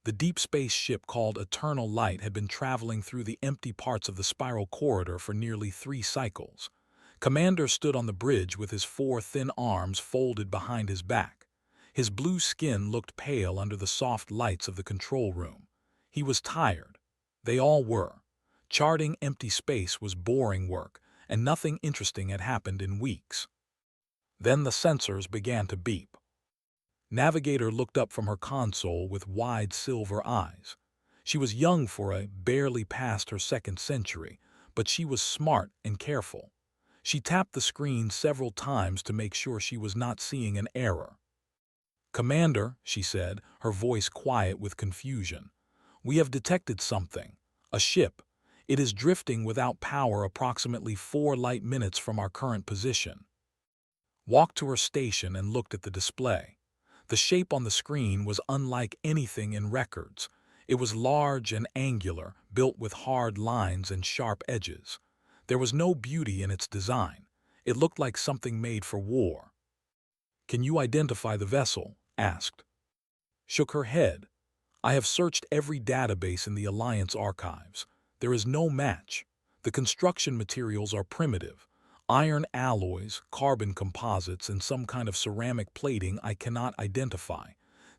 The deep space ship called Eternal Light had been traveling through the empty parts of the spiral corridor for nearly 3 cycles. Commander stood on the bridge with his 4 thin arms folded behind his back. His blue skin looked pale under the soft lights of the control room. He was tired. They all were. Charting empty space was boring work, and nothing interesting had happened in weeks. Then the sensors began to beep. Navigator looked up from her console with wide silver eyes. She was young for a barely past her second century, but she was smart and careful. She tapped the screen several times to make sure she was not seeing an error. "Commander," she said, her voice quiet with confusion, "we have detected something. A ship. It is drifting without power approximately 4 light-minutes from our current position." Walked to her station and looked at the display. The shape on the screen was unlike anything in records. It was large and angular, built with hard lines and sharp edges. There was no beauty in its design. It looked like something made for war. "Can you identify the vessel?" asked. Shook her head. "I have searched every database in the Alliance archives. There is no match. The construction materials are primitive. Iron alloys, carbon composites, and some kind of ceramic plating I cannot identify.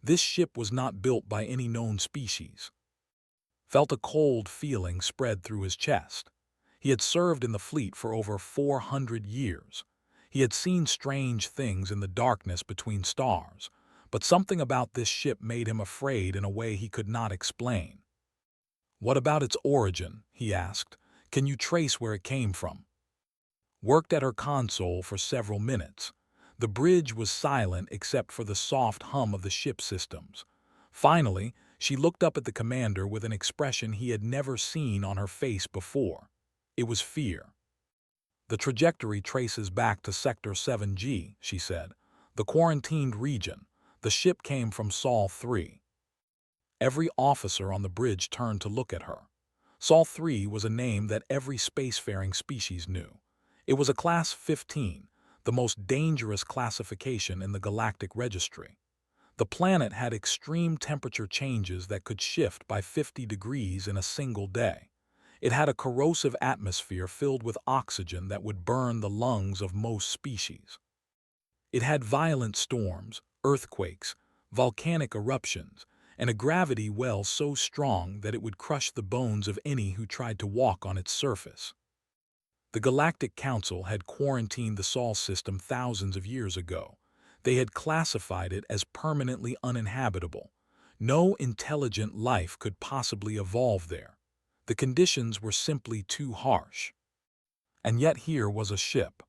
This ship was not built by any known species." Felt a cold feeling spread through his chest. He had served in the fleet for over 400 years. He had seen strange things in the darkness between stars, but something about this ship made him afraid in a way he could not explain. "What about its origin?" he asked. "Can you trace where it came from?" Worked at her console for several minutes. The bridge was silent except for the soft hum of the ship systems. Finally, she looked up at the commander with an expression he had never seen on her face before. It was fear. "The trajectory traces back to Sector 7G, she said. "The quarantined region. The ship came from Sol 3. Every officer on the bridge turned to look at her. Sol 3 was a name that every spacefaring species knew. It was a Class 15, the most dangerous classification in the Galactic Registry. The planet had extreme temperature changes that could shift by 50 degrees in a single day. It had a corrosive atmosphere filled with oxygen that would burn the lungs of most species. It had violent storms, earthquakes, volcanic eruptions, and a gravity well so strong that it would crush the bones of any who tried to walk on its surface. The Galactic Council had quarantined the Sol system thousands of years ago. They had classified it as permanently uninhabitable. No intelligent life could possibly evolve there. The conditions were simply too harsh. And yet here was a ship.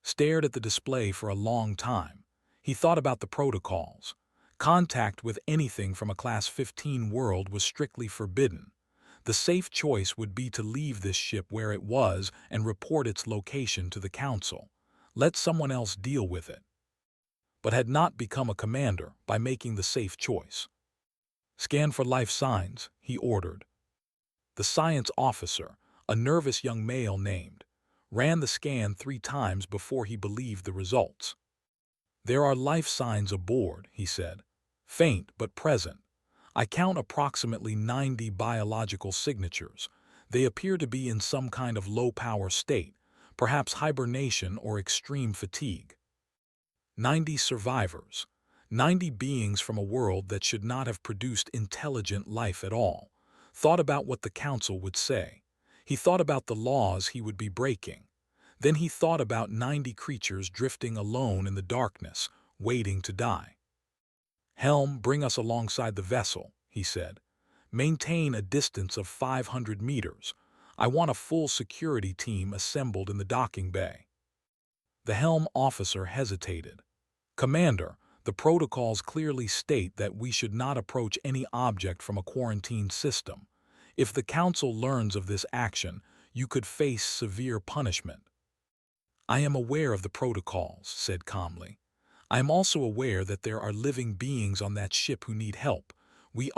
Stared at the display for a long time. He thought about the protocols. Contact with anything from a Class 15 world was strictly forbidden. The safe choice would be to leave this ship where it was and report its location to the Council. Let someone else deal with it. But had not become a commander by making the safe choice. "Scan for life signs," he ordered. The science officer, a nervous young male named, ran the scan 3 times before he believed the results. "There are life signs aboard," he said. "Faint but present. I count approximately 90 biological signatures. They appear to be in some kind of low-power state, perhaps hibernation or extreme fatigue. 90 survivors. 90 beings from a world that should not have produced intelligent life at all." Thought about what the Council would say. He thought about the laws he would be breaking. Then he thought about 90 creatures drifting alone in the darkness, waiting to die. "Helm, bring us alongside the vessel," he said. "Maintain a distance of 500 meters. I want a full security team assembled in the docking bay." The helm officer hesitated. "Commander, the protocols clearly state that we should not approach any object from a quarantine system. If the Council learns of this action, you could face severe punishment." "I am aware of the protocols," said calmly. "I am also aware that there are living beings on that ship who need help. We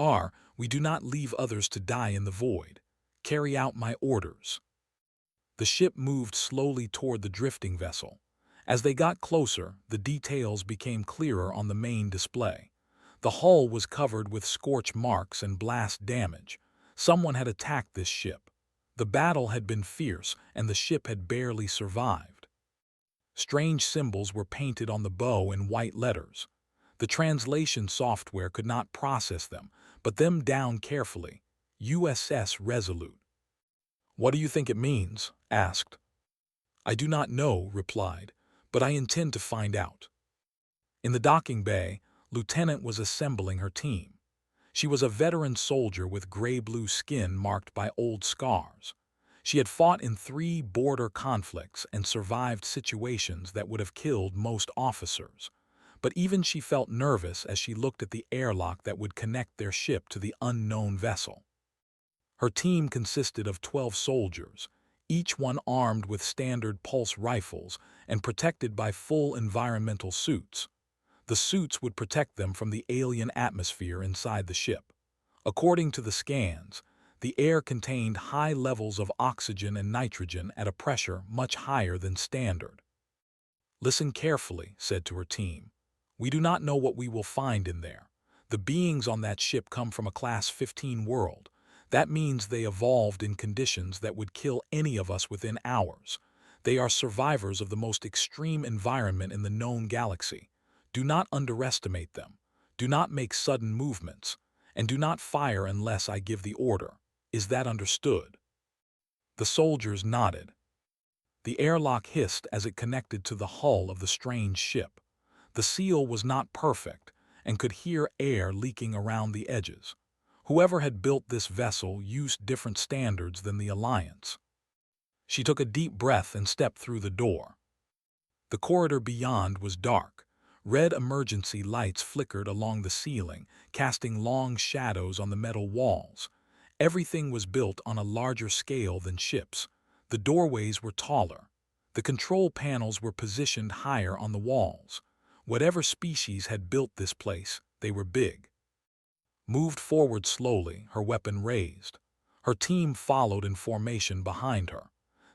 do not leave others to die in the void. Carry out my orders." The ship moved slowly toward the drifting vessel. As they got closer, the details became clearer on the main display. The hull was covered with scorch marks and blast damage. Someone had attacked this ship. The battle had been fierce, and the ship had barely survived. Strange symbols were painted on the bow in white letters. The translation software could not process them, but them down carefully. USS Resolute. "What do you think it means?" asked. "I do not know," replied, "but I intend to find out." In the docking bay, Lieutenant was assembling her team. She was a veteran soldier with gray-blue skin marked by old scars. She had fought in 3 border conflicts and survived situations that would have killed most officers. But even she felt nervous as she looked at the airlock that would connect their ship to the unknown vessel. Her team consisted of 12 soldiers, each one armed with standard pulse rifles and protected by full environmental suits. The suits would protect them from the alien atmosphere inside the ship. According to the scans, the air contained high levels of oxygen and nitrogen at a pressure much higher than standard. "Listen carefully," said to her team. "We do not know what we will find in there. The beings on that ship come from a Class 15 world. That means they evolved in conditions that would kill any of us within hours. They are survivors of the most extreme environment in the known galaxy. Do not underestimate them. Do not make sudden movements. And do not fire unless I give the order. Is that understood?" The soldiers nodded. The airlock hissed as it connected to the hull of the strange ship. The seal was not perfect and could hear air leaking around the edges. Whoever had built this vessel used different standards than the Alliance. She took a deep breath and stepped through the door. The corridor beyond was dark. Red emergency lights flickered along the ceiling, casting long shadows on the metal walls. Everything was built on a larger scale than ships. The doorways were taller. The control panels were positioned higher on the walls. Whatever species had built this place, they were big. Moved forward slowly, her weapon raised. Her team followed in formation behind her.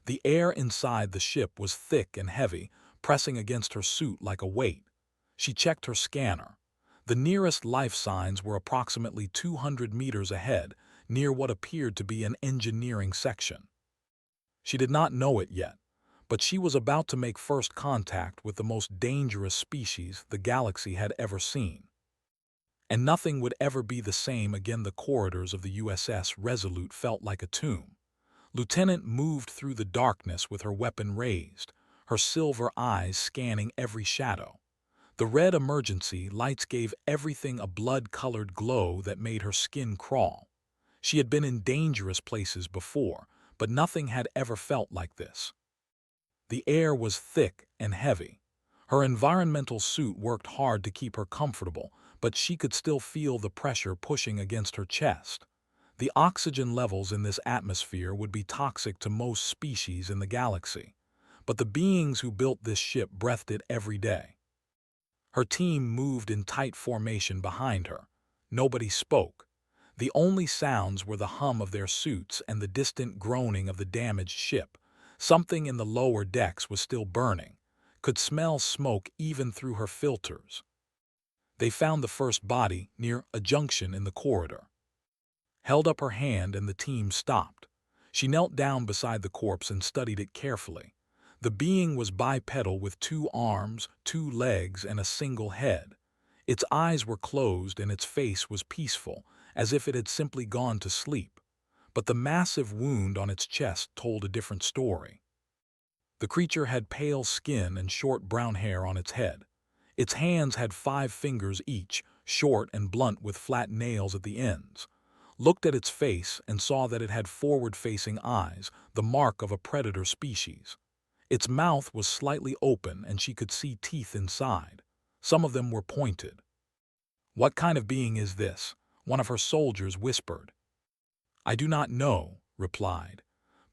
The air inside the ship was thick and heavy, pressing against her suit like a weight. She checked her scanner. The nearest life signs were approximately 200 meters ahead, near what appeared to be an engineering section. She did not know it yet, but she was about to make first contact with the most dangerous species the galaxy had ever seen. And nothing would ever be the same again. The corridors of the USS Resolute felt like a tomb. Lieutenant moved through the darkness with her weapon raised, her silver eyes scanning every shadow. The red emergency lights gave everything a blood-colored glow that made her skin crawl. She had been in dangerous places before, but nothing had ever felt like this. The air was thick and heavy. Her environmental suit worked hard to keep her comfortable, but she could still feel the pressure pushing against her chest. The oxygen levels in this atmosphere would be toxic to most species in the galaxy, but the beings who built this ship breathed it every day. Her team moved in tight formation behind her. Nobody spoke. The only sounds were the hum of their suits and the distant groaning of the damaged ship. Something in the lower decks was still burning, could smell smoke even through her filters. They found the first body near a junction in the corridor. Held up her hand and the team stopped. She knelt down beside the corpse and studied it carefully. The being was bipedal with 2 arms, 2 legs, and a single head. Its eyes were closed and its face was peaceful, as if it had simply gone to sleep. But the massive wound on its chest told a different story. The creature had pale skin and short brown hair on its head. Its hands had 5 fingers each, short and blunt with flat nails at the ends. Looked at its face and saw that it had forward-facing eyes, the mark of a predator species. Its mouth was slightly open and she could see teeth inside. Some of them were pointed. "What kind of being is this?" one of her soldiers whispered. "I do not know," replied,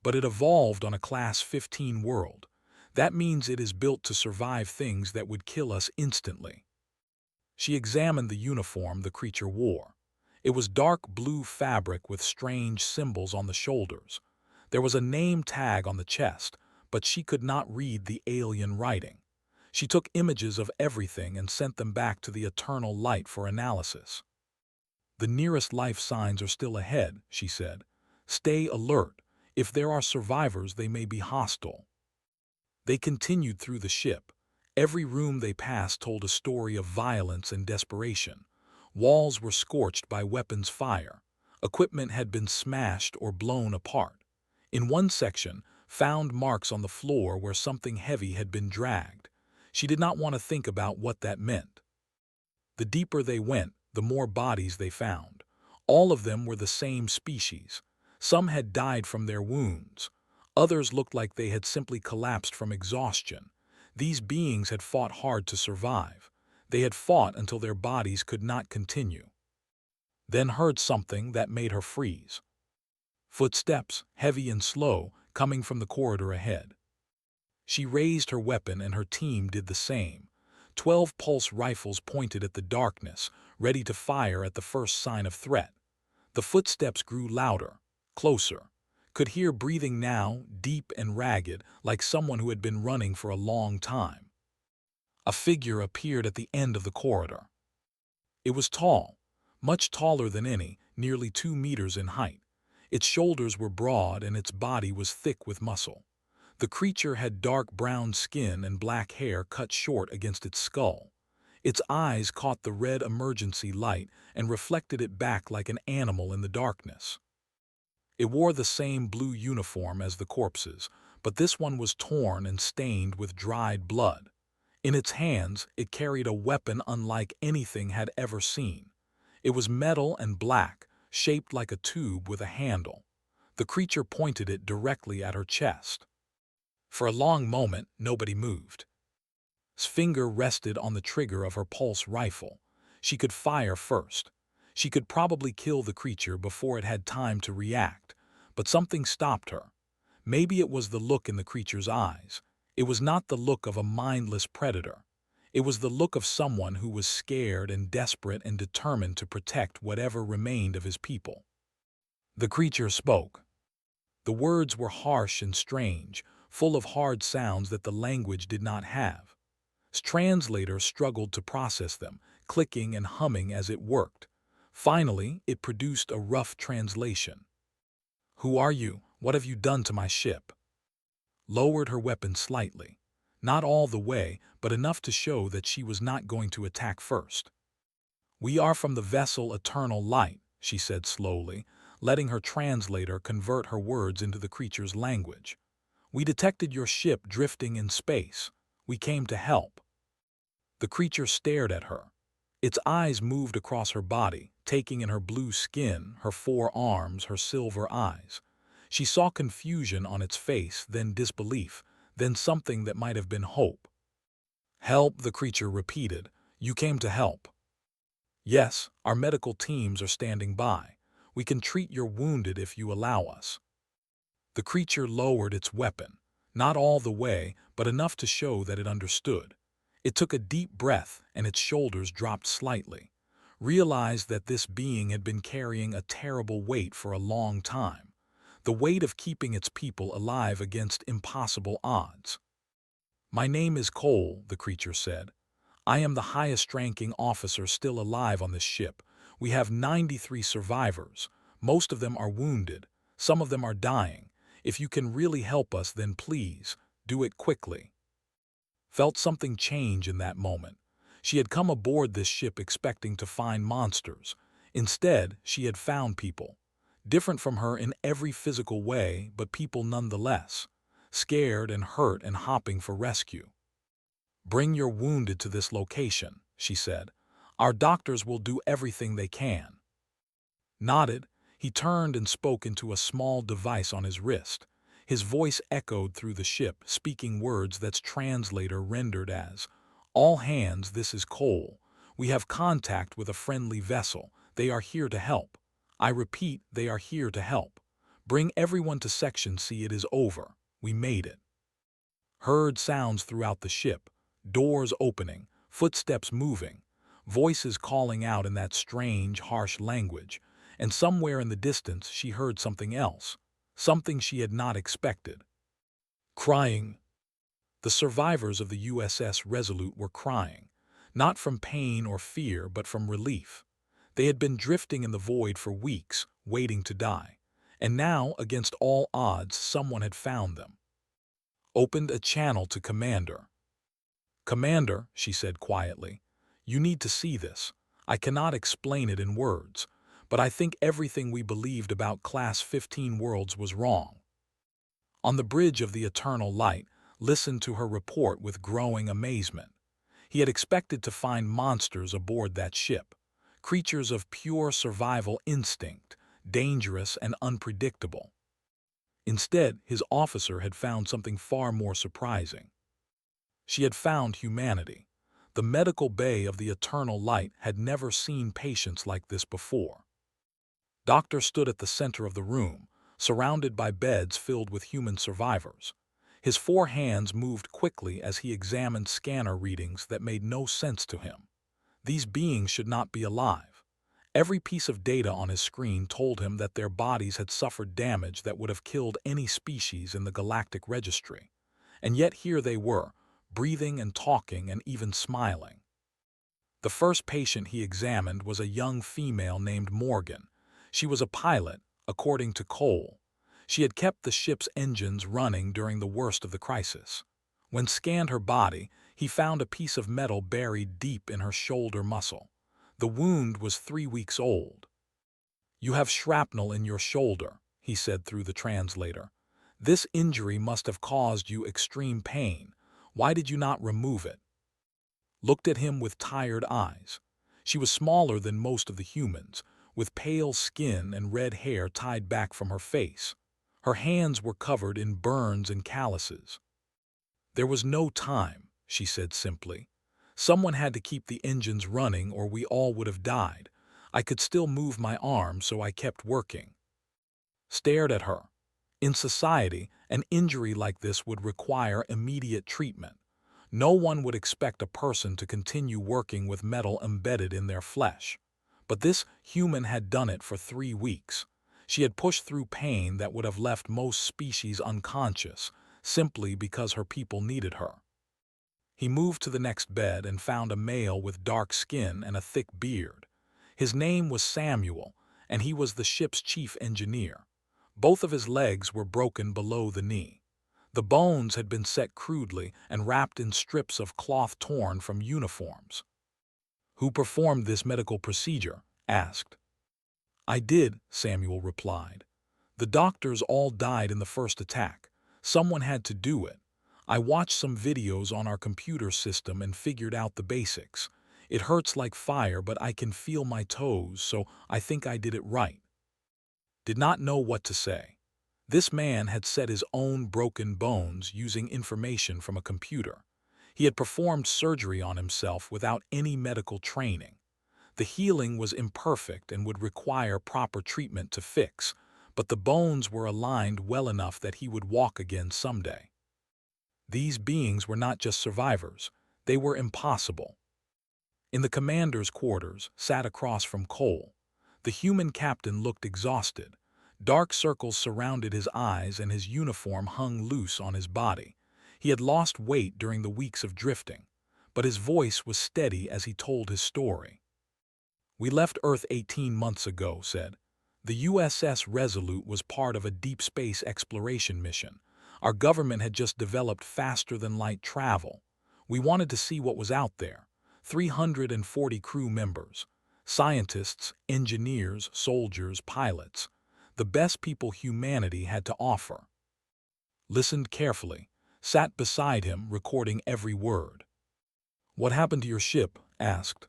"but it evolved on a Class 15 world. That means it is built to survive things that would kill us instantly." She examined the uniform the creature wore. It was dark blue fabric with strange symbols on the shoulders. There was a name tag on the chest, but she could not read the alien writing. She took images of everything and sent them back to the eternal light for analysis. "The nearest life signs are still ahead," she said. "Stay alert. If there are survivors, they may be hostile." They continued through the ship. Every room they passed told a story of violence and desperation. Walls were scorched by weapons fire. Equipment had been smashed or blown apart. In one section, found marks on the floor where something heavy had been dragged. She did not want to think about what that meant. The deeper they went, the more bodies they found. All of them were the same species. Some had died from their wounds. Others looked like they had simply collapsed from exhaustion. These beings had fought hard to survive. They had fought until their bodies could not continue. Then heard something that made her freeze. Footsteps, heavy and slow, coming from the corridor ahead. She raised her weapon and her team did the same. 12 pulse rifles pointed at the darkness, ready to fire at the first sign of threat. The footsteps grew louder, closer. Could hear breathing now, deep and ragged, like someone who had been running for a long time. A figure appeared at the end of the corridor. It was tall, much taller than any, nearly 2 meters in height. Its shoulders were broad and its body was thick with muscle. The creature had dark brown skin and black hair cut short against its skull. Its eyes caught the red emergency light and reflected it back like an animal in the darkness. It wore the same blue uniform as the corpses, but this one was torn and stained with dried blood. In its hands, it carried a weapon unlike anything had ever seen. It was metal and black, shaped like a tube with a handle. The creature pointed it directly at her chest. For a long moment, nobody moved. His finger rested on the trigger of her pulse rifle. She could fire first. She could probably kill the creature before it had time to react, but something stopped her. Maybe it was the look in the creature's eyes. It was not the look of a mindless predator. It was the look of someone who was scared and desperate and determined to protect whatever remained of his people. The creature spoke. The words were harsh and strange, full of hard sounds that the language did not have. His translator struggled to process them, clicking and humming as it worked. Finally, it produced a rough translation. "Who are you? What have you done to my ship?" Lowered her weapon slightly. Not all the way, but enough to show that she was not going to attack first. "We are from the vessel Eternal Light," she said slowly, letting her translator convert her words into the creature's language. "We detected your ship drifting in space. We came to help." The creature stared at her. Its eyes moved across her body, taking in her blue skin, her 4 arms, her silver eyes. She saw confusion on its face, then disbelief, then something that might have been hope. "Help," the creature repeated. "You came to help." "Yes, our medical teams are standing by. We can treat your wounded if you allow us." The creature lowered its weapon, not all the way, but enough to show that it understood. It took a deep breath and its shoulders dropped slightly, realized that this being had been carrying a terrible weight for a long time, the weight of keeping its people alive against impossible odds. "My name is Cole," the creature said. "I am the highest-ranking officer still alive on this ship. We have 93 survivors. Most of them are wounded. Some of them are dying. If you can really help us, then please, do it quickly." Felt something change in that moment. She had come aboard this ship expecting to find monsters. Instead, she had found people. Different from her in every physical way, but people nonetheless. Scared and hurt and hopping for rescue. "Bring your wounded to this location," she said. "Our doctors will do everything they can." Nodded, he turned and spoke into a small device on his wrist. His voice echoed through the ship, speaking words that's translator rendered as, "All hands, this is Cole. We have contact with a friendly vessel. They are here to help. I repeat, they are here to help. Bring everyone to Section C. It is over. We made it." Heard sounds throughout the ship, doors opening, footsteps moving, voices calling out in that strange, harsh language, and somewhere in the distance she heard something else, something she had not expected. Crying. The survivors of the USS Resolute were crying, not from pain or fear but from relief. They had been drifting in the void for weeks, waiting to die. And now, against all odds, someone had found them. Opened a channel to Commander. "Commander," she said quietly, "you need to see this. I cannot explain it in words, but I think everything we believed about Class 15 worlds was wrong." On the bridge of the Eternal Light, listened to her report with growing amazement. He had expected to find monsters aboard that ship, creatures of pure survival instinct, dangerous and unpredictable. Instead, his officer had found something far more surprising. She had found humanity. The medical bay of the Eternal Light had never seen patients like this before. Doctor stood at the center of the room, surrounded by beds filled with human survivors. His four hands moved quickly as he examined scanner readings that made no sense to him. These beings should not be alive. Every piece of data on his screen told him that their bodies had suffered damage that would have killed any species in the galactic registry. And yet here they were, breathing and talking and even smiling. The first patient he examined was a young female named Morgan. She was a pilot, according to Cole. She had kept the ship's engines running during the worst of the crisis. When scanned her body, he found a piece of metal buried deep in her shoulder muscle. The wound was 3 weeks old. "You have shrapnel in your shoulder," he said through the translator. "This injury must have caused you extreme pain. Why did you not remove it?" Looked at him with tired eyes. She was smaller than most of the humans, with pale skin and red hair tied back from her face. Her hands were covered in burns and calluses. "There was no time," she said simply. "Someone had to keep the engines running or we all would have died. I could still move my arm, so I kept working." Stared at her. In society, an injury like this would require immediate treatment. No one would expect a person to continue working with metal embedded in their flesh. But this human had done it for 3 weeks. She had pushed through pain that would have left most species unconscious, simply because her people needed her. He moved to the next bed and found a male with dark skin and a thick beard. His name was Samuel, and he was the ship's chief engineer. Both of his legs were broken below the knee. The bones had been set crudely and wrapped in strips of cloth torn from uniforms. "Who performed this medical procedure?" asked. "I did," Samuel replied. "The doctors all died in the first attack. Someone had to do it. I watched some videos on our computer system and figured out the basics. It hurts like fire, but I can feel my toes, so I think I did it right." Did not know what to say. This man had set his own broken bones using information from a computer. He had performed surgery on himself without any medical training. The healing was imperfect and would require proper treatment to fix, but the bones were aligned well enough that he would walk again someday. These beings were not just survivors, they were impossible. In the commander's quarters, sat across from Cole. The human captain looked exhausted. Dark circles surrounded his eyes and his uniform hung loose on his body. He had lost weight during the weeks of drifting, but his voice was steady as he told his story. "We left Earth 18 months ago," said. "The USS Resolute was part of a deep space exploration mission. Our government had just developed faster-than-light travel. We wanted to see what was out there. 340 crew members. Scientists, engineers, soldiers, pilots. The best people humanity had to offer." Listened carefully. Sat beside him, recording every word. "What happened to your ship?" asked.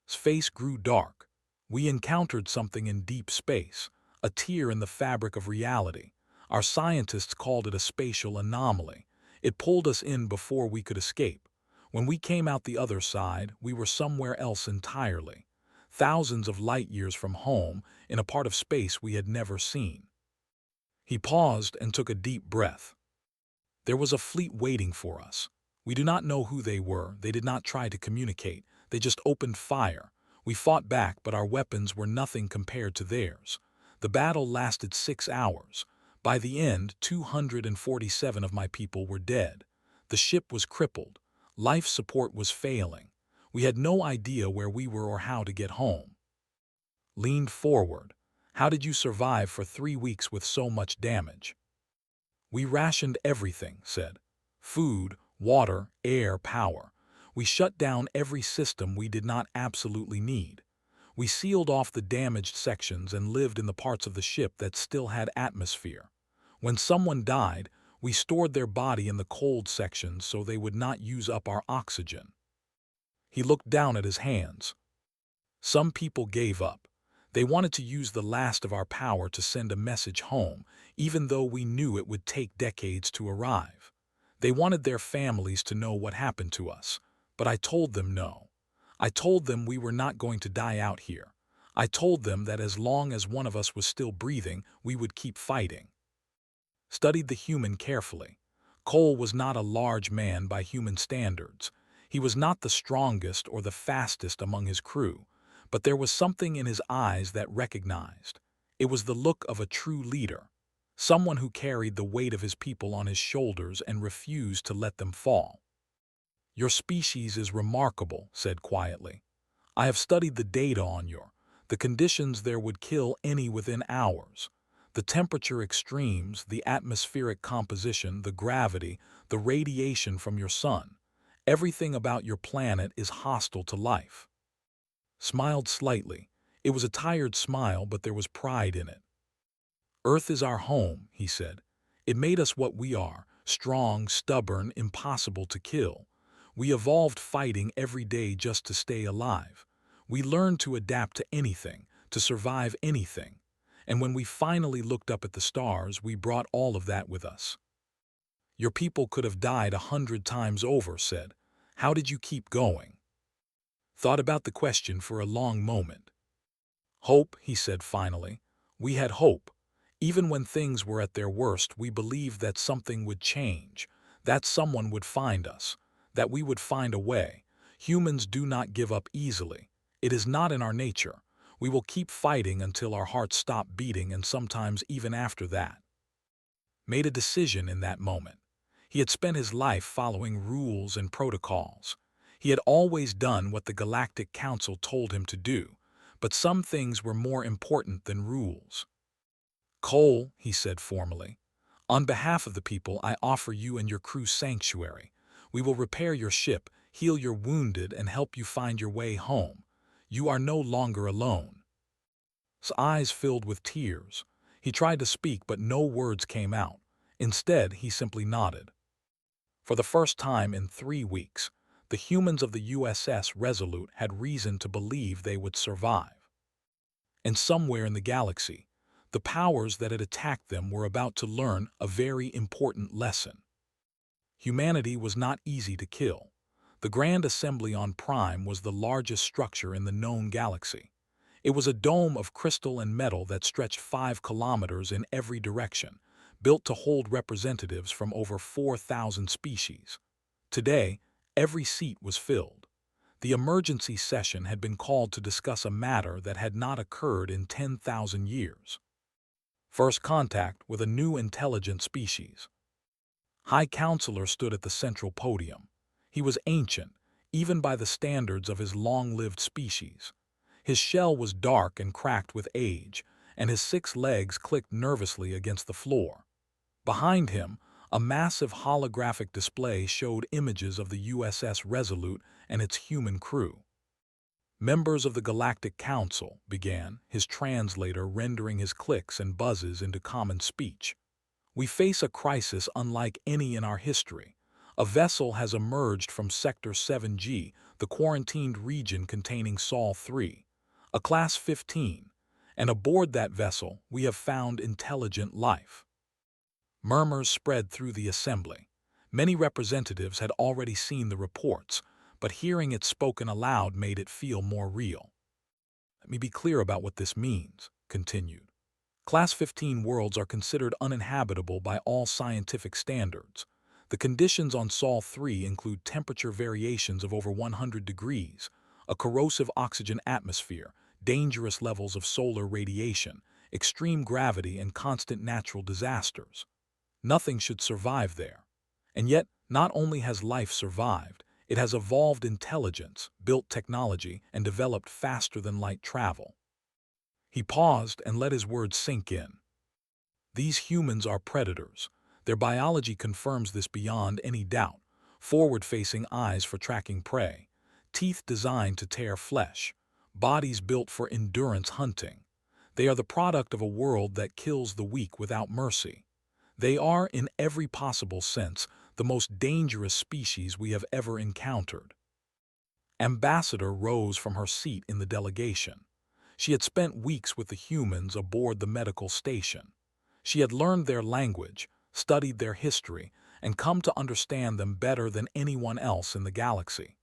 His face grew dark. "We encountered something in deep space, a tear in the fabric of reality. Our scientists called it a spatial anomaly. It pulled us in before we could escape. When we came out the other side, we were somewhere else entirely. Thousands of light years from home, in a part of space we had never seen." He paused and took a deep breath. "There was a fleet waiting for us. We do not know who they were. They did not try to communicate. They just opened fire. We fought back, but our weapons were nothing compared to theirs. The battle lasted 6 hours. By the end, 247 of my people were dead. The The ship was crippled. Life support was failing. We had no idea where we were or how to get home. Leaned forward. How did you survive for 3 weeks with so much damage? We rationed everything, said. Food, water, air, power. We shut down every system we did not absolutely need. We sealed off the damaged sections and lived in the parts of the ship that still had atmosphere. When someone died, we stored their body in the cold sections so they would not use up our oxygen. He looked down at his hands. Some people gave up. They wanted to use the last of our power to send a message home, even though we knew it would take decades to arrive. They wanted their families to know what happened to us, but I told them no. I told them we were not going to die out here. I told them that as long as one of us was still breathing, we would keep fighting. Studied the human carefully. Cole was not a large man by human standards. He was not the strongest or the fastest among his crew, but there was something in his eyes that recognized. It was the look of a true leader, someone who carried the weight of his people on his shoulders and refused to let them fall. Your species is remarkable, said quietly. I have studied the data on the conditions there would kill any within hours. The temperature extremes, the atmospheric composition, the gravity, the radiation from your sun. Everything about your planet is hostile to life. Smiled slightly. It was a tired smile, but there was pride in it. Earth is our home, he said. It made us what we are, strong, stubborn, impossible to kill. We evolved fighting every day just to stay alive. We learned to adapt to anything, to survive anything. And when we finally looked up at the stars, we brought all of that with us. Your people could have died 100 times over, said. How did you keep going? Thought about the question for a long moment. Hope, he said finally. We had hope. Even when things were at their worst, we believed that something would change, that someone would find us, that we would find a way. Humans do not give up easily. It is not in our nature. We will keep fighting until our hearts stop beating, and sometimes even after that. Made a decision in that moment. He had spent his life following rules and protocols. He had always done what the Galactic Council told him to do, but some things were more important than rules. Cole, he said formally, on behalf of the people, I offer you and your crew sanctuary. We will repair your ship, heal your wounded, and help you find your way home. You are no longer alone. His eyes filled with tears. He tried to speak, but no words came out. Instead, he simply nodded. For the first time in 3 weeks, the humans of the USS Resolute had reason to believe they would survive. And somewhere in the galaxy, the powers that had attacked them were about to learn a very important lesson. Humanity was not easy to kill. The Grand Assembly on Prime was the largest structure in the known galaxy. It was a dome of crystal and metal that stretched 5 kilometers in every direction, built to hold representatives from over 4,000 species. Today, every seat was filled. The emergency session had been called to discuss a matter that had not occurred in 10,000 years. First contact with a new intelligent species. High Counselor stood at the central podium. He was ancient, even by the standards of his long-lived species. His shell was dark and cracked with age, and his 6 legs clicked nervously against the floor. Behind him, a massive holographic display showed images of the USS Resolute and its human crew. Members of the Galactic Council, began, his translator rendering his clicks and buzzes into common speech. We face a crisis unlike any in our history. A vessel has emerged from Sector 7G, the quarantined region containing Sol 3, a Class 15, and aboard that vessel we have found intelligent life. Murmurs spread through the assembly. Many representatives had already seen the reports, but hearing it spoken aloud made it feel more real. Let me be clear about what this means, continued. Class 15 worlds are considered uninhabitable by all scientific standards. The conditions on Sol 3 include temperature variations of over 100 degrees, a corrosive oxygen atmosphere, dangerous levels of solar radiation, extreme gravity, and constant natural disasters. Nothing should survive there. And yet, Not only has life survived, it has evolved intelligence, built technology, and developed faster than light travel. He paused and let his words sink in. These humans are predators. Their biology confirms this beyond any doubt. Forward-facing eyes for tracking prey, teeth designed to tear flesh, bodies built for endurance hunting. They are the product of a world that kills the weak without mercy. They are, in every possible sense, the most dangerous species we have ever encountered. Ambassador rose from her seat in the delegation. She had spent weeks with the humans aboard the medical station. She had learned their language, studied their history, and come to understand them better than anyone else in the galaxy.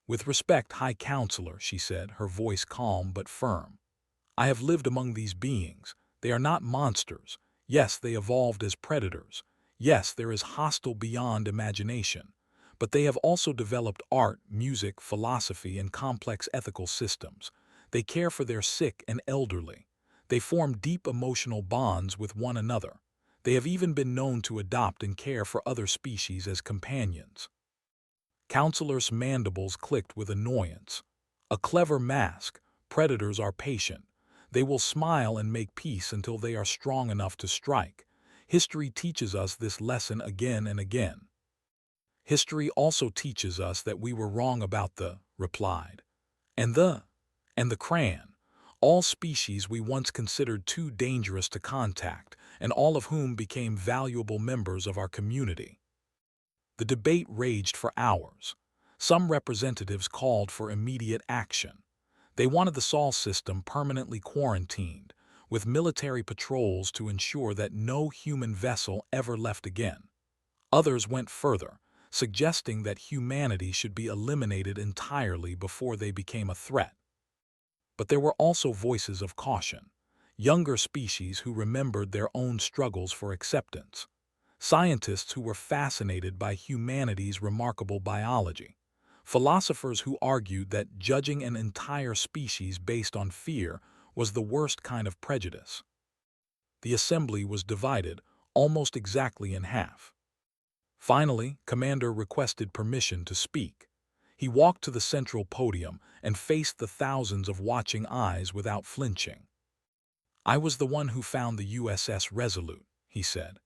"With respect, High Counselor," she said, her voice calm but firm. "I have lived among these beings. They are not monsters. Yes, they evolved as predators. Yes, there is hostile beyond imagination. But they have also developed art, music, philosophy, and complex ethical systems. They care for their sick and elderly. They form deep emotional bonds with one another. They have even been known to adopt and care for other species as companions." Counselor's mandibles clicked with annoyance. A clever mask. Predators are patient. They will smile and make peace until they are strong enough to strike. History teaches us this lesson again and again. "History also teaches us that we were wrong about the," replied, and the crayon, all species we once considered too dangerous to contact, and all of whom became valuable members of our community. The debate raged for hours. Some representatives called for immediate action. They wanted the Sol system permanently quarantined, with military patrols to ensure that no human vessel ever left again. Others went further, suggesting that humanity should be eliminated entirely before they became a threat. But there were also voices of caution, younger species who remembered their own struggles for acceptance, scientists who were fascinated by humanity's remarkable biology, philosophers who argued that judging an entire species based on fear was the worst kind of prejudice. The assembly was divided almost exactly in half. Finally, Commander requested permission to speak. He walked to the central podium and faced the thousands of watching eyes without flinching. "I was the one who found the USS Resolute," he said.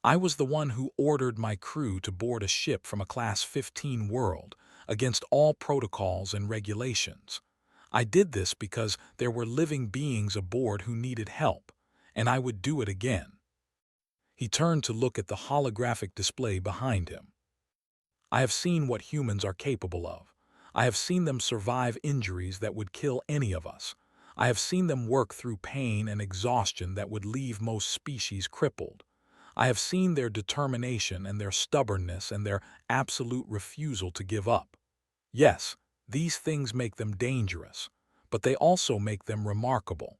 "I was the one who ordered my crew to board a ship from a Class 15 world against all protocols and regulations. I did this because there were living beings aboard who needed help, and I would do it again." He turned to look at the holographic display behind him. "I have seen what humans are capable of. I have seen them survive injuries that would kill any of us. I have seen them work through pain and exhaustion that would leave most species crippled. I have seen their determination and their stubbornness and their absolute refusal to give up. Yes, these things make them dangerous, but they also make them remarkable."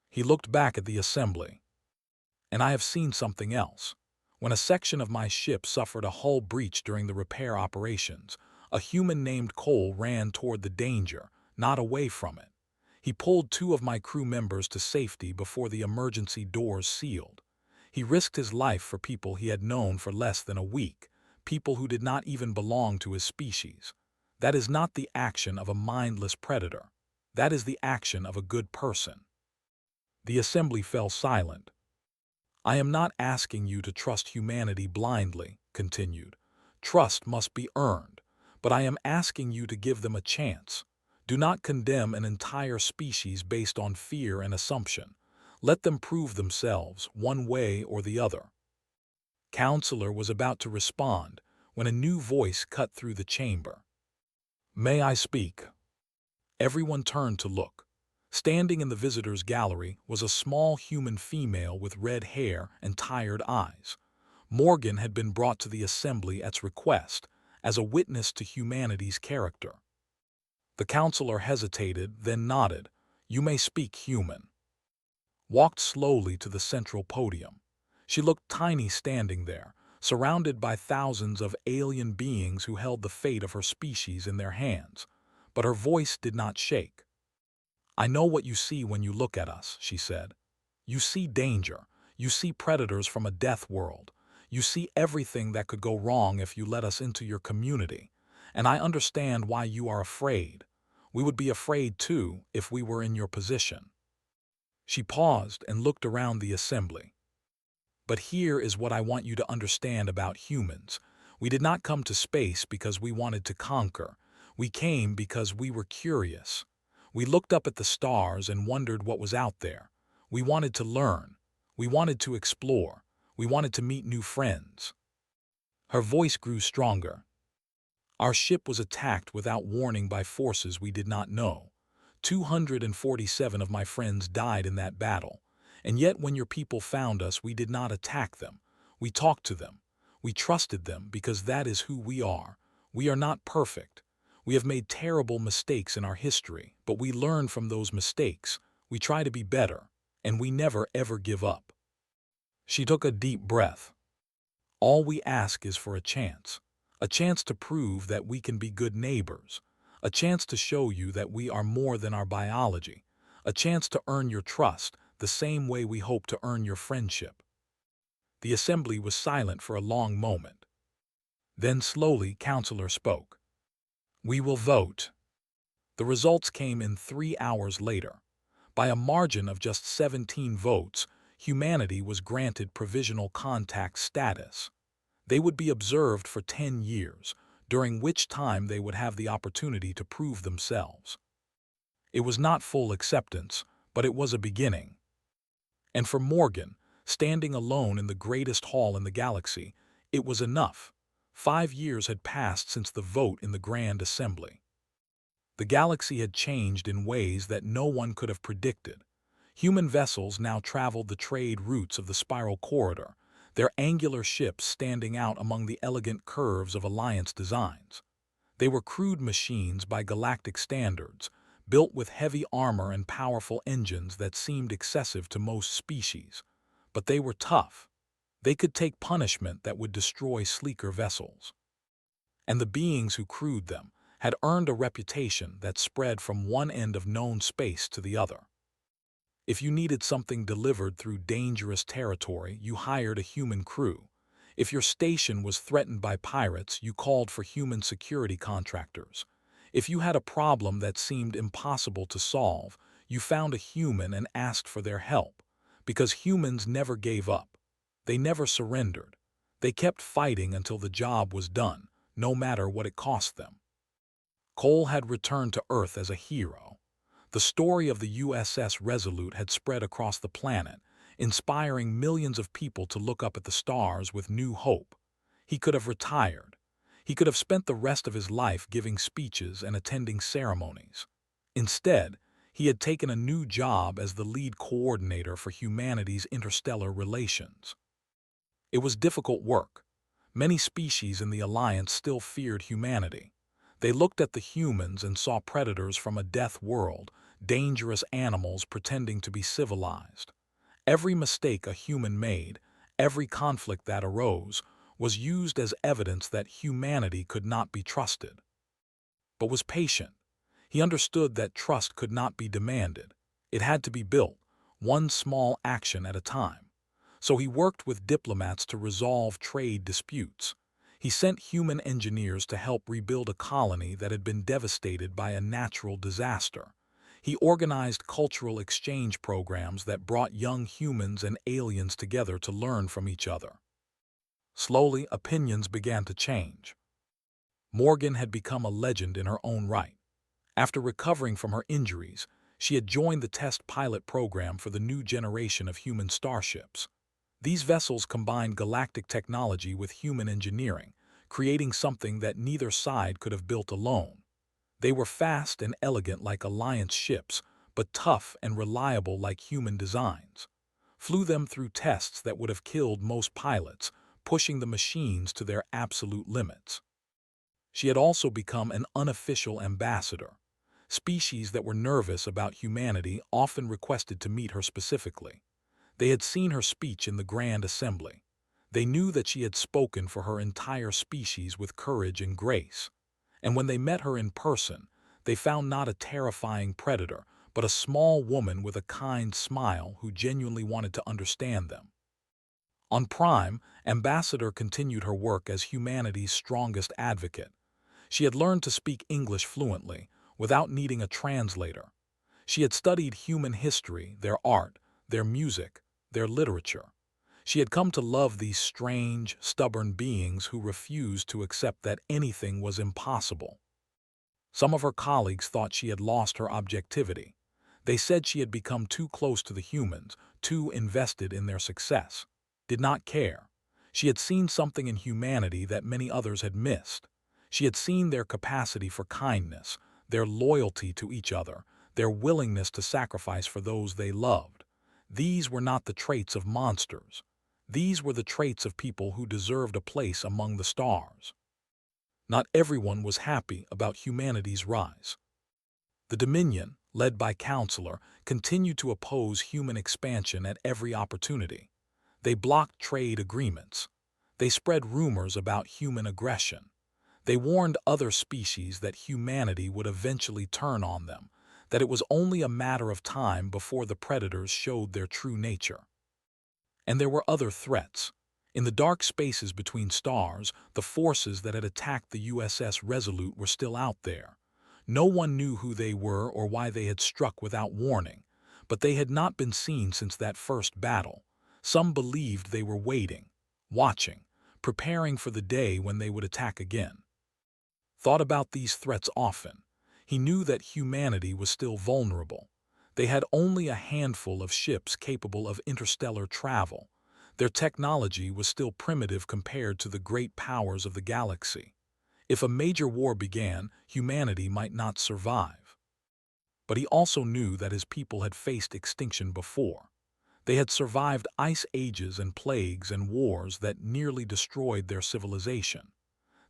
He looked back at the assembly. "And I have seen something else. When a section of my ship suffered a hull breach during the repair operations, a human named Cole ran toward the danger, not away from it. He pulled 2 of my crew members to safety before the emergency doors sealed. He risked his life for people he had known for less than a week, people who did not even belong to his species. That is not the action of a mindless predator. That is the action of a good person." The assembly fell silent. "I am not asking you to trust humanity blindly," continued. "Trust must be earned, but I am asking you to give them a chance. Do not condemn an entire species based on fear and assumption. Let them prove themselves, one way or the other." Counselor was about to respond when a new voice cut through the chamber. "May I speak?" Everyone turned to look. Standing in the visitors' gallery was a small human female with red hair and tired eyes. Morgan had been brought to the assembly at request, as a witness to humanity's character. The counselor hesitated, then nodded. "You may speak, human." Walked slowly to the central podium. She looked tiny standing there, surrounded by thousands of alien beings who held the fate of her species in their hands. But her voice did not shake. "I know what you see when you look at us," she said. "You see danger. You see predators from a death world. You see everything that could go wrong if you let us into your community, and I understand why you are afraid. We would be afraid too if we were in your position." She paused and looked around the assembly. "But here is what I want you to understand about humans. We did not come to space because we wanted to conquer. We came because we were curious. We looked up at the stars and wondered what was out there. We wanted to learn. We wanted to explore. We wanted to meet new friends." Her voice grew stronger. "Our ship was attacked without warning by forces we did not know. 247 of my friends died in that battle. And yet when your people found us, we did not attack them. We talked to them. We trusted them because that is who we are. We are not perfect. We have made terrible mistakes in our history, but we learn from those mistakes. We try to be better, and we never ever give up." She took a deep breath. "All we ask is for a chance to prove that we can be good neighbors, a chance to show you that we are more than our biology, a chance to earn your trust the same way we hope to earn your friendship." The assembly was silent for a long moment. Then slowly, Counselor spoke. "We will vote." The results came in 3 hours later. By a margin of just 17 votes, humanity was granted provisional contact status. They would be observed for 10 years, during which time they would have the opportunity to prove themselves. It was not full acceptance, but it was a beginning. And for Morgan, standing alone in the greatest hall in the galaxy, it was enough. 5 years had passed since the vote in the Grand Assembly. The galaxy had changed in ways that no one could have predicted. Human vessels now traveled the trade routes of the spiral corridor, their angular ships standing out among the elegant curves of Alliance designs. They were crude machines by galactic standards, built with heavy armor and powerful engines that seemed excessive to most species. But they were tough. They could take punishment that would destroy sleeker vessels. And the beings who crewed them had earned a reputation that spread from one end of known space to the other. If you needed something delivered through dangerous territory, you hired a human crew. If your station was threatened by pirates, you called for human security contractors. If you had a problem that seemed impossible to solve, you found a human and asked for their help. Because humans never gave up. They never surrendered. They kept fighting until the job was done, no matter what it cost them. Cole had returned to Earth as a hero. The story of the USS Resolute had spread across the planet, inspiring millions of people to look up at the stars with new hope. He could have retired. He could have spent the rest of his life giving speeches and attending ceremonies. Instead, he had taken a new job as the lead coordinator for humanity's interstellar relations. It was difficult work. Many species in the Alliance still feared humanity. They looked at the humans and saw predators from a death world, dangerous animals pretending to be civilized. Every mistake a human made, every conflict that arose, was used as evidence that humanity could not be trusted. But was patient. He understood that trust could not be demanded. It had to be built, one small action at a time. So he worked with diplomats to resolve trade disputes. He sent human engineers to help rebuild a colony that had been devastated by a natural disaster. He organized cultural exchange programs that brought young humans and aliens together to learn from each other. Slowly, opinions began to change. Morgan had become a legend in her own right. After recovering from her injuries, she had joined the test pilot program for the new generation of human starships. These vessels combined galactic technology with human engineering, creating something that neither side could have built alone. They were fast and elegant like Alliance ships, but tough and reliable like human designs. Flew them through tests that would have killed most pilots, pushing the machines to their absolute limits. She had also become an unofficial ambassador. Species that were nervous about humanity often requested to meet her specifically. They had seen her speech in the Grand Assembly. They knew that she had spoken for her entire species with courage and grace. And when they met her in person, they found not a terrifying predator, but a small woman with a kind smile who genuinely wanted to understand them. On Prime, Ambassador continued her work as humanity's strongest advocate. She had learned to speak English fluently, without needing a translator. She had studied human history, their art, their music, their literature. She had come to love these strange, stubborn beings who refused to accept that anything was impossible. Some of her colleagues thought she had lost her objectivity. They said she had become too close to the humans, too invested in their success. Did not care. She had seen something in humanity that many others had missed. She had seen their capacity for kindness, their loyalty to each other, their willingness to sacrifice for those they loved. These were not the traits of monsters. These were the traits of people who deserved a place among the stars. Not everyone was happy about humanity's rise. The Dominion, led by Counselor, continued to oppose human expansion at every opportunity. They blocked trade agreements. They spread rumors about human aggression. They warned other species that humanity would eventually turn on them, that it was only a matter of time before the predators showed their true nature. And there were other threats. In the dark spaces between stars, the forces that had attacked the USS Resolute were still out there. No one knew who they were or why they had struck without warning, but they had not been seen since that first battle. Some believed they were waiting, watching, preparing for the day when they would attack again. Thought about these threats often. He knew that humanity was still vulnerable. They had only a handful of ships capable of interstellar travel. Their technology was still primitive compared to the great powers of the galaxy. If a major war began, humanity might not survive. But he also knew that his people had faced extinction before. They had survived ice ages and plagues and wars that nearly destroyed their civilization.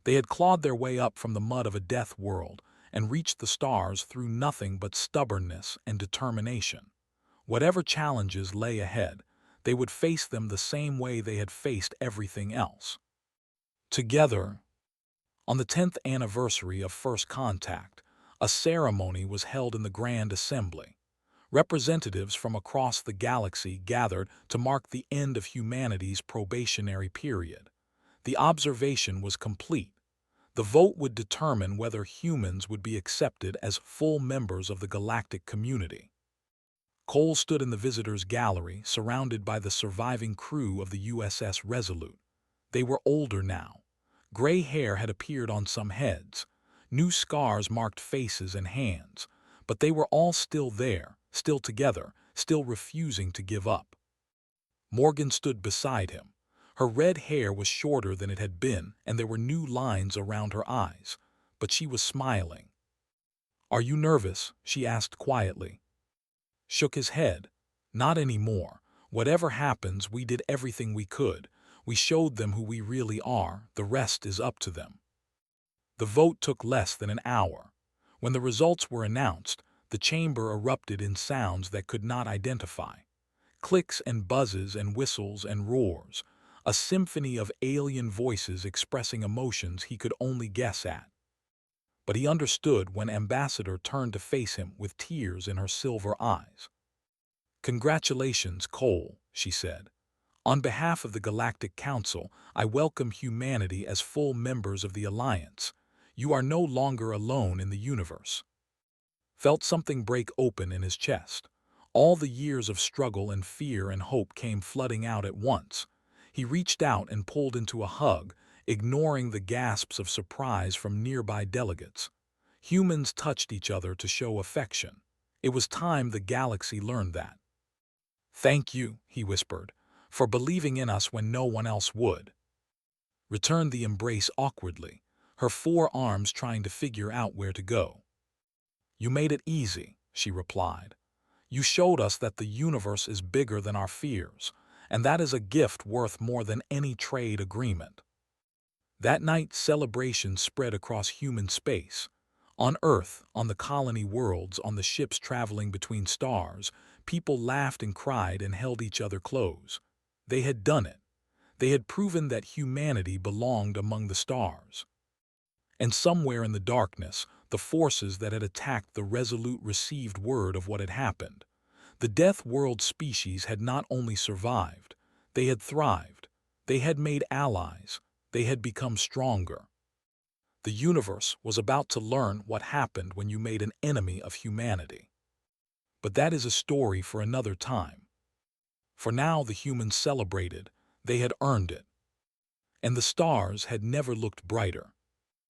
They had clawed their way up from the mud of a death world and reached the stars through nothing but stubbornness and determination. Whatever challenges lay ahead, they would face them the same way they had faced everything else. Together, on the 10th anniversary of First Contact, a ceremony was held in the Grand Assembly. Representatives from across the galaxy gathered to mark the end of humanity's probationary period. The observation was complete. The vote would determine whether humans would be accepted as full members of the galactic community. Cole stood in the visitors' gallery, surrounded by the surviving crew of the USS Resolute. They were older now. Gray hair had appeared on some heads. New scars marked faces and hands. But they were all still there, still together, still refusing to give up. Morgan stood beside him. Her red hair was shorter than it had been, and there were new lines around her eyes. But she was smiling. "Are you nervous?" she asked quietly. Shook his head. "Not anymore. Whatever happens, we did everything we could. We showed them who we really are. The rest is up to them." The vote took less than an hour. When the results were announced, the chamber erupted in sounds that could not identify. Clicks and buzzes and whistles and roars. A symphony of alien voices expressing emotions he could only guess at. But he understood when Ambassador turned to face him with tears in her silver eyes. "Congratulations, Cole," she said. "On behalf of the Galactic Council, I welcome humanity as full members of the Alliance. You are no longer alone in the universe." Felt something break open in his chest. All the years of struggle and fear and hope came flooding out at once. He reached out and pulled into a hug, ignoring the gasps of surprise from nearby delegates. Humans touched each other to show affection. It was time the galaxy learned that. "Thank you," he whispered, "for believing in us when no one else would." Returned the embrace awkwardly, her forearms trying to figure out where to go. "You made it easy," she replied. "You showed us that the universe is bigger than our fears, and that is a gift worth more than any trade agreement." That night, celebrations spread across human space. On Earth, on the colony worlds, on the ships traveling between stars, people laughed and cried and held each other close. They had done it. They had proven that humanity belonged among the stars. And somewhere in the darkness, the forces that had attacked the Resolute received word of what had happened. The Deathworld species had not only survived, they had thrived. They had made allies. They had become stronger. The universe was about to learn what happened when you made an enemy of humanity. But that is a story for another time. For now the humans celebrated. They had earned it. And the stars had never looked brighter.